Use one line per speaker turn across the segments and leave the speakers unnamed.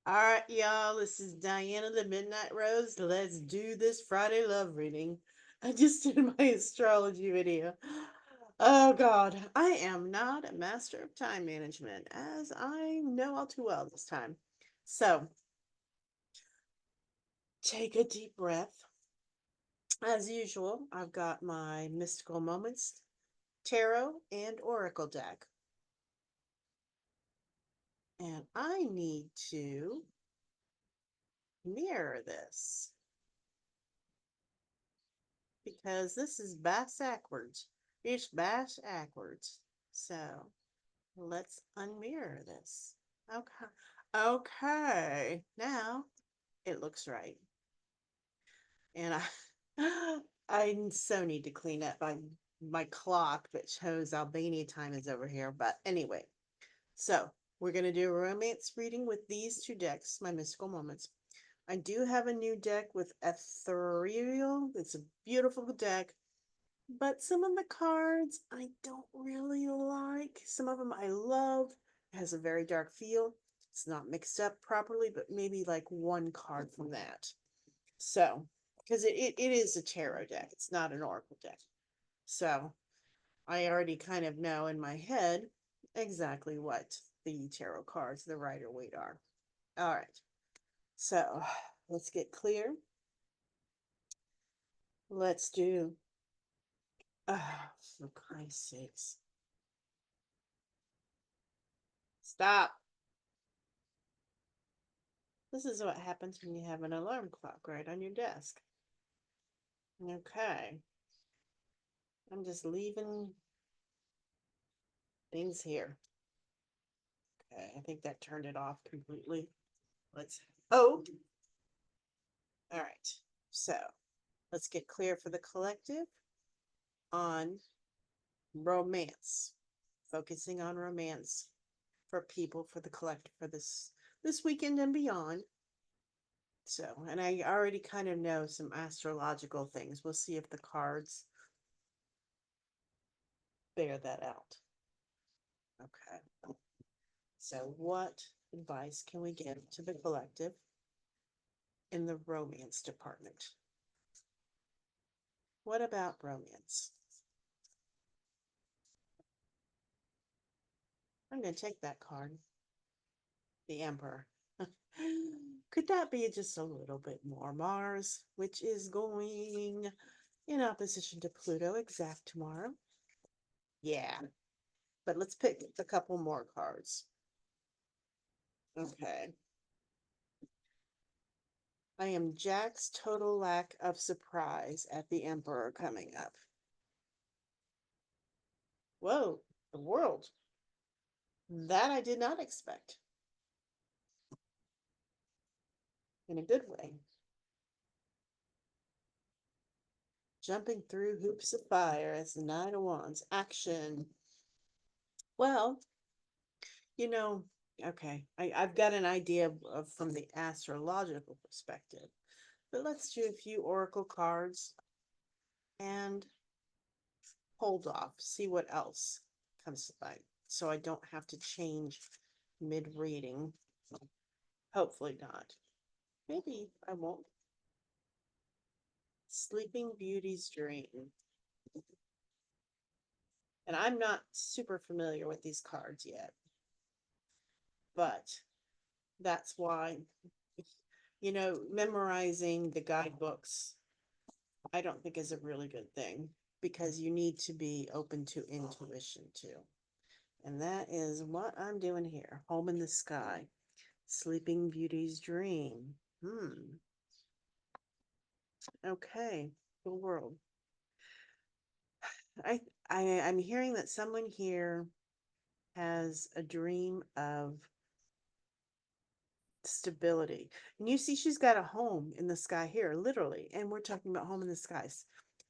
All right, y'all. This is Diana, the Midnight Rose. Let's do this Friday love reading. I just did my astrology video. Oh, God. I am not a master of time management, as I know all too well this time. So, take a deep breath. As usual, I've got my Mystical Moments Tarot and Oracle deck. And I need to mirror this because this is bass backwards. It's bass backwards. So let's unmirror this. Okay. Okay. Now it looks right. And I so need to clean up my clock that shows Albania time is over here. But anyway, so we're going to do a romance reading with these two decks, my mystical moments. I do have a new deck with Ethereal. It's a beautiful deck. But some of the cards I don't really like. Some of them I love. It has a very dark feel. It's not mixed up properly, but maybe like one card from that. So, because it is a tarot deck, it's not an oracle deck. So, I already kind of know in my head exactly what the tarot cards, the Rider Waite are. All right. So, let's get clear. Let's do. For Christ's sakes. Stop. This is what happens when you have an alarm clock right on your desk. Okay. I'm just leaving things here. Okay, I think that turned it off completely. Let's. Oh, all right. So let's get clear for the collective on romance, focusing on romance for people for the collective for this weekend and beyond. So, and I already kind of know some astrological things. We'll see if the cards bear that out. Okay. So, what advice can we give to the collective in the romance department? What about romance? I'm going to take that card, the Emperor. Could that be just a little bit more Mars, which is going in opposition to Pluto exact tomorrow? Yeah, but let's pick a couple more cards. Okay. I am Jack's total lack of surprise at the Emperor coming up. Whoa, the world. That I did not expect in a good way. Jumping through hoops of fire as the Nine of Wands. Action. Well, you know, okay, I've got an idea of from the astrological perspective, but let's do a few oracle cards and hold off, see what else comes by. So I don't have to change mid reading. Hopefully not. Maybe I won't. Sleeping Beauty's Dream. And I'm not super familiar with these cards yet, but that's why, memorizing the guidebooks, I don't think is a really good thing because you need to be open to intuition too. And that is what I'm doing here. Home in the Sky, Sleeping Beauty's Dream. Okay, the world. I, I'm hearing that someone here has a dream of stability. And you see, she's got a home in the sky here, literally. And we're talking about home in the skies.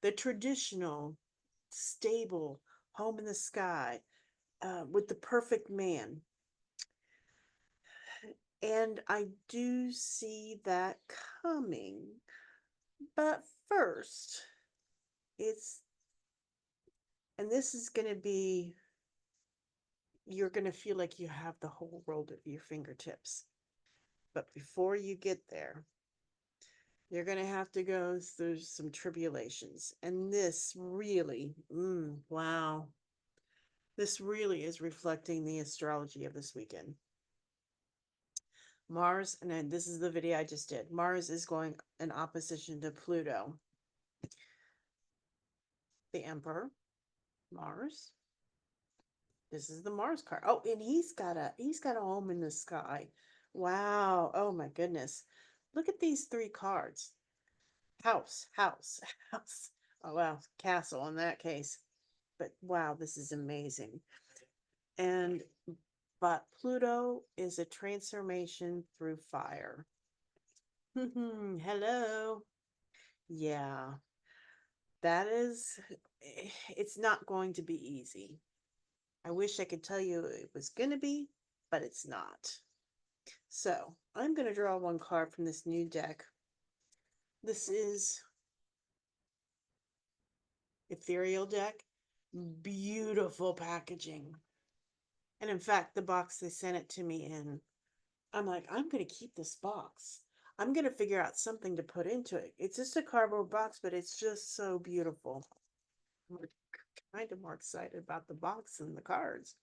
The traditional, stable home in the sky with the perfect man. And I do see that coming. But first, it's, and this is going to be, you're going to feel like you have the whole world at your fingertips. But before you get there, you're going to have to go through some tribulations. And this really, wow, this really is reflecting the astrology of this weekend. Mars, and then this is the video I just did. Mars is going in opposition to Pluto, the Emperor, Mars. This is the Mars card. Oh, and he's got a home in the sky. Wow. Oh my goodness. Look at these three cards. House, house, house. Oh wow, castle in that case. But wow, this is amazing. And but Pluto is a transformation through fire. Hello. Yeah, that is, it's not going to be easy. I wish I could tell you it was going to be, but it's not. So I'm going to draw one card from this new deck. This is Ethereal deck. Beautiful packaging. And in fact, the box they sent it to me in, I'm like, I'm going to keep this box. I'm going to figure out something to put into it. It's just a cardboard box, but it's just so beautiful. I'm kind of more excited about the box than the cards.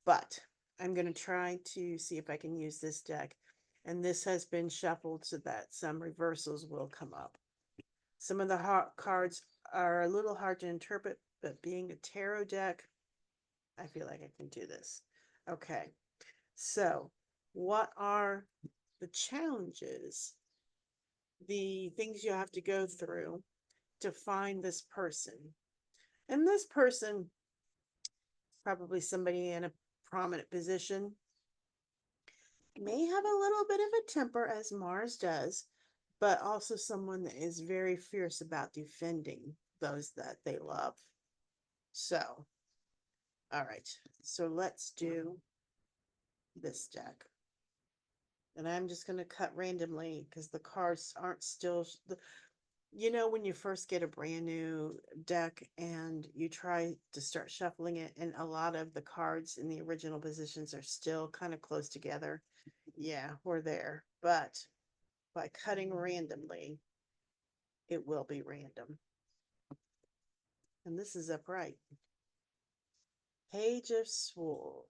But I'm going to try to see if I can use this deck. And this has been shuffled so that some reversals will come up. Some of the cards are a little hard to interpret, but being a tarot deck, I feel like I can do this. Okay, so what are the challenges, the things you have to go through to find this person? And this person, probably somebody in a prominent position, may have a little bit of a temper, as Mars does, but also someone that is very fierce about defending those that they love. So, all right, so let's do this deck. And I'm just going to cut randomly because the cards aren't still, you know, when you first get a brand new deck and you try to start shuffling it, and a lot of the cards in the original positions are still kind of close together. Yeah, we're there. But by cutting randomly, it will be random. And this is upright. Page of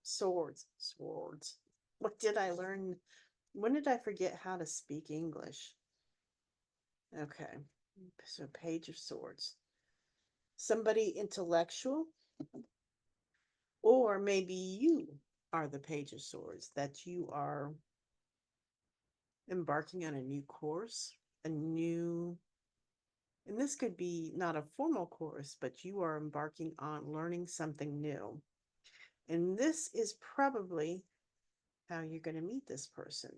swords. What did I learn? When did I forget how to speak English? Okay, so Page of Swords. Somebody intellectual, or maybe you are the Page of Swords, that you are embarking on a new course, and this could be not a formal course, but you are embarking on learning something new. And this is probably how you're going to meet this person.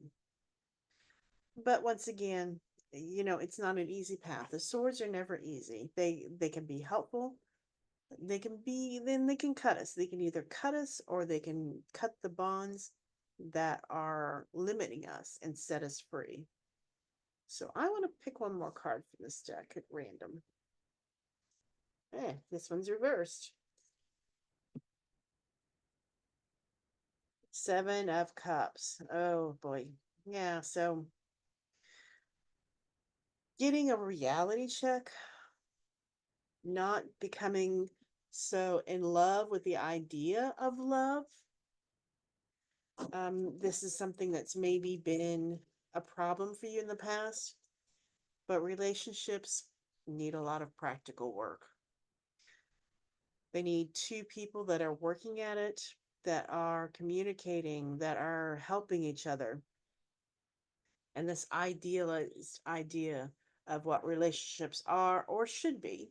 But once again, you know, it's not an easy path. The swords are never easy. They can be helpful. They can cut us. They can either cut us or they can cut the bonds that are limiting us and set us free. So I want to pick one more card from this deck at random. This one's reversed. Seven of Cups. Oh boy. Yeah, so getting a reality check, not becoming so in love with the idea of love. This is something that's maybe been a problem for you in the past, but relationships need a lot of practical work. They need two people that are working at it, that are communicating, that are helping each other. And this idealized idea of what relationships are or should be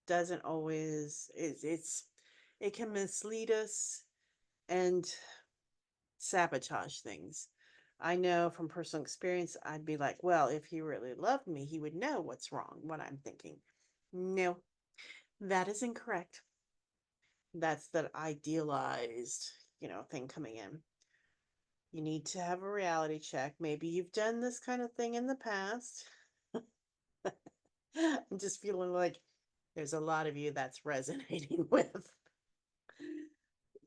doesn't always, it can mislead us and sabotage things. I know from personal experience, I'd be like, well, if he really loved me, he would know what's wrong, what I'm thinking. No, that is incorrect. That's that idealized, thing coming in. You need to have a reality check. Maybe you've done this kind of thing in the past. I'm just feeling like there's a lot of you that's resonating with.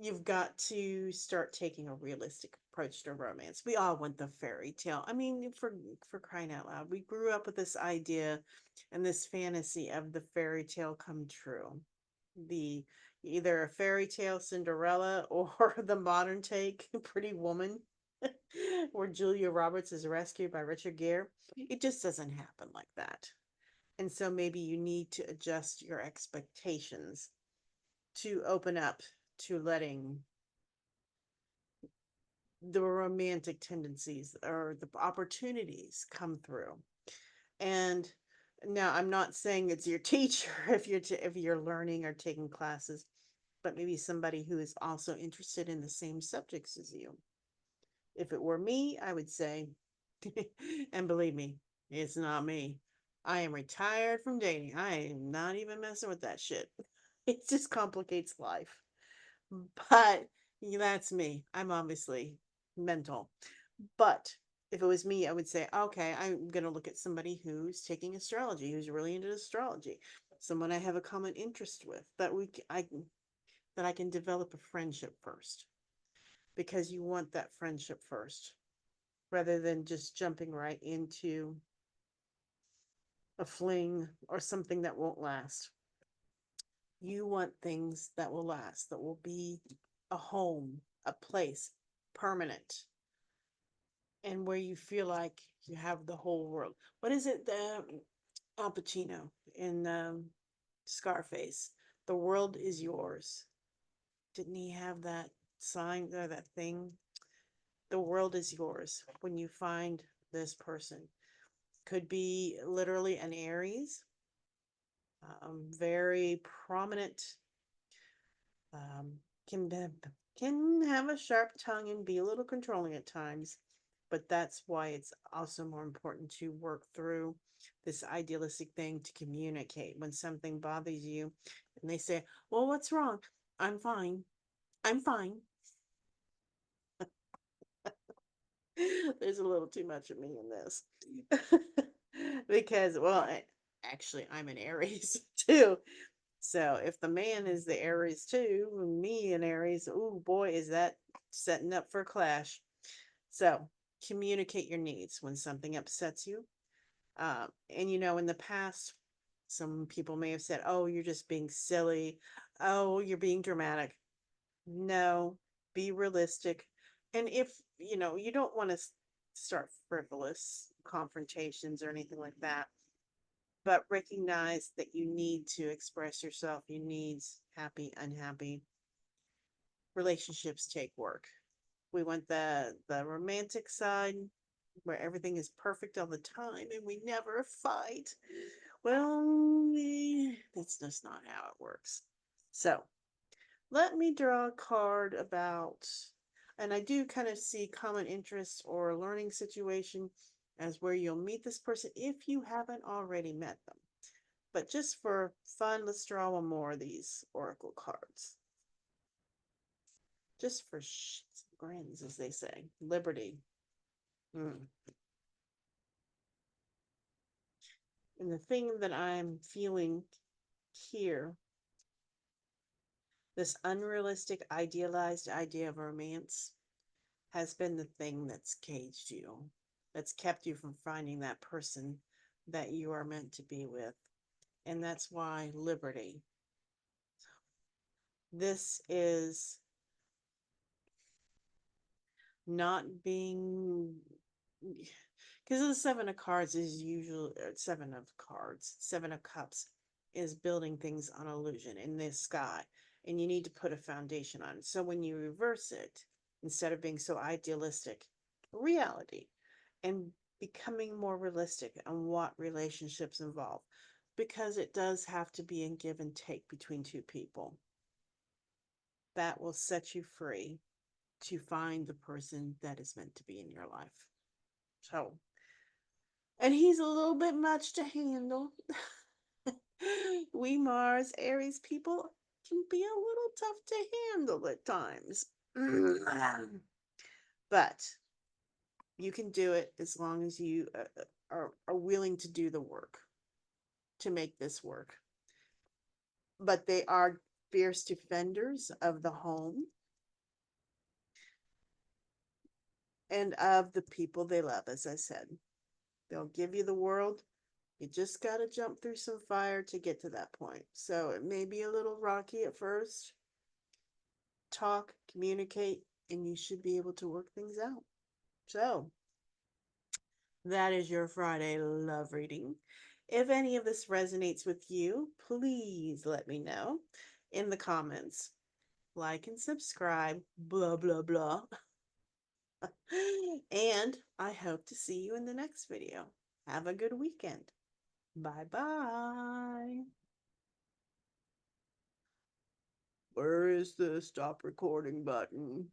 you've got to start taking a realistic approach to romance. We all want the fairy tale. I mean, for crying out loud, we grew up with this idea and this fantasy of the fairy tale come true. The Either a fairy tale Cinderella or the modern take Pretty Woman, where Julia Roberts is rescued by Richard Gere. It just doesn't happen like that. And so maybe you need to adjust your expectations to open up to letting the romantic tendencies or the opportunities come through. And now I'm not saying it's your teacher if you're learning or taking classes, but maybe somebody who is also interested in the same subjects as you. If it were me, I would say, and believe me, it's not me. I am retired from dating. I am not even messing with that shit. It just complicates life. But that's me. I'm obviously mental. But if it was me, I would say, okay, I'm going to look at somebody who's taking astrology, who's really into astrology, someone I have a common interest with that I can develop a friendship first, because you want that friendship first rather than just jumping right into a fling or something that won't last. You want things that will last, that will be a home, a place, permanent, and where you feel like you have the whole world. What is it? The Al Pacino in Scarface. The world is yours. Didn't he have that sign or that thing? The world is yours when you find this person. Could be literally an Aries, very prominent, um, can be, can have a sharp tongue and be a little controlling at times, but that's why it's also more important to work through this idealistic thing to communicate when something bothers you and they say, well, what's wrong? I'm fine. I'm fine. There's a little too much of me in this. Because, well, actually, I'm an Aries too. So if the man is the Aries too, me and Aries, oh boy, is that setting up for a clash. So communicate your needs when something upsets you. And in the past, some people may have said, oh, you're just being silly. Oh, you're being dramatic. No, be realistic. And if, you don't want to start frivolous confrontations or anything like that, but recognize that you need to express yourself. You need happy, unhappy. Relationships take work. We want the romantic side where everything is perfect all the time and we never fight. Well, that's just not how it works. So let me draw a card about, and I do kind of see common interest or learning situation as where you'll meet this person if you haven't already met them. But just for fun, let's draw one more of these oracle cards. Just for shits and grins, as they say. Liberty. Mm. And the thing that I'm feeling here, this unrealistic, idealized idea of romance, has been the thing that's caged you, that's kept you from finding that person that you are meant to be with. And that's why liberty. This is not being, because the seven of cards is usually seven of cups is building things on illusion in the sky, and you need to put a foundation on it. So when you reverse it, instead of being so idealistic, reality, and becoming more realistic on what relationships involve, because it does have to be a give and take between two people. That will set you free to find the person that is meant to be in your life. So, and he's a little bit much to handle. We Mars Aries people can be a little tough to handle at times. But you can do it as long as you are willing to do the work to make this work. But they are fierce defenders of the home. and of the people they love, as I said. They'll give you the world. You just got to jump through some fire to get to that point. So it may be a little rocky at first. Talk, communicate, and you should be able to work things out. So that is your Friday love reading. If any of this resonates with you, please let me know in the comments. Like and subscribe, blah, blah, blah. And I hope to see you in the next video. Have a good weekend. Bye bye. Where is the stop recording button?